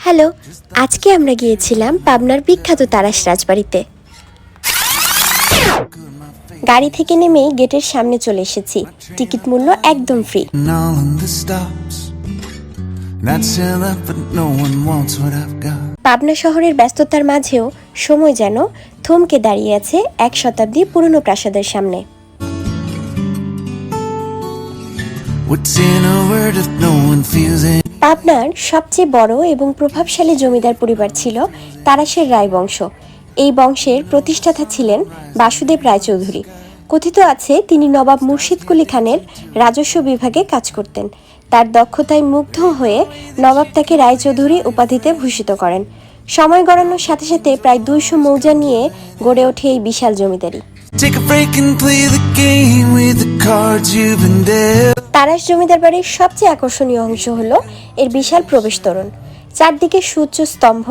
Hello, আজকে আমরা গিয়েছিলাম পাবনার বিখ্যাত তারাস রাজবাড়িতে। গাড়ি থেকে নেমেই গেটের সামনে চলে এসেছি। টিকিট মূল্য একদম ফ্রি। পাবনা শহরের ব্যস্ততার মাঝেও সময় যেন থমকে দাঁড়িয়ে আছে এক শতাব্দী পুরনো প্রাসাদের সামনে। পাবনার সবচেয়ে বড় এবং প্রভাবশালী জমিদার পরিবার ছিল তারাশের রায় বংশ। এই বংশের প্রতিষ্ঠাতা ছিলেন বাসুদেব রায়চৌধুরী। কথিত আছে তিনি নবাব মুর্শিদ কুলি খানের রাজস্ব বিভাগে কাজ করতেন। তার দক্ষতায় মুগ্ধ হয়ে নবাব তাকে রায়চৌধুরী উপাধিতে ভূষিত করেন। সময় গড়ানোর সাথে সাথে প্রায় 200 মৌজা নিয়ে গড়ে ওঠে এই বিশাল জমিদারি। তারাশ জমিদার বাড়ির সবচেয়ে আকর্ষণীয় অংশ হলো এর বিশাল প্রবেশ তোরণ। চারদিকে সুউচ্চ স্তম্ভ,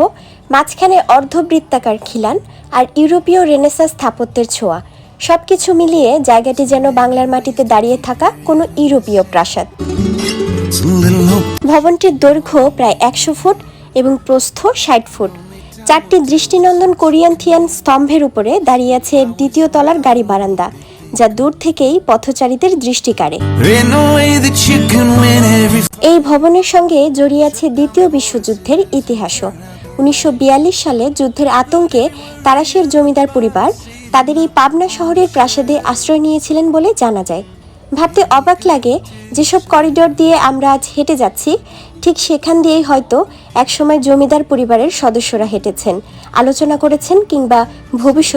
মাঝখানে অর্ধবৃত্তাকার খিলান আর ইউরোপীয় রেনেসাঁ স্থাপত্যের ছোঁয়া। সবকিছু মিলিয়ে জায়গাটি যেন বাংলার মাটিতে দাঁড়িয়ে থাকা কোনো ইউরোপীয় প্রাসাদ। ভবনটির দৈর্ঘ্য প্রায় 100 ফুট এবং প্রস্থ 60 ফুট। 4টি দৃষ্টিনন্দন কোরিয়ান থিয়ান স্তম্ভের উপরে দাঁড়িয়ে আছে এর দ্বিতীয় তলার গাড়ি বারান্দা, যা দূর থেকেই পথচারীদের দৃষ্টি কাড়ে। এই ভবনের সঙ্গে জড়িয়ে আছে দ্বিতীয় বিশ্বযুদ্ধের ইতিহাসও। 1942 সালে যুদ্ধের আতঙ্কে তারাশের জমিদার পরিবার তাদের এই পাবনা শহরের প্রাসাদে আশ্রয় নিয়েছিলেন বলে জানা যায়। ভাবতে অবাক লাগে, যেসব করিডোর দিয়ে আমরা আজ হেঁটে যাচ্ছি ঠিক সেখান দিয়েই হয়তো একসময় জমিদার পরিবারের সদস্যরা হেঁটেছেন, আলোচনা করেছেন কিংবা ভবিষ্যৎ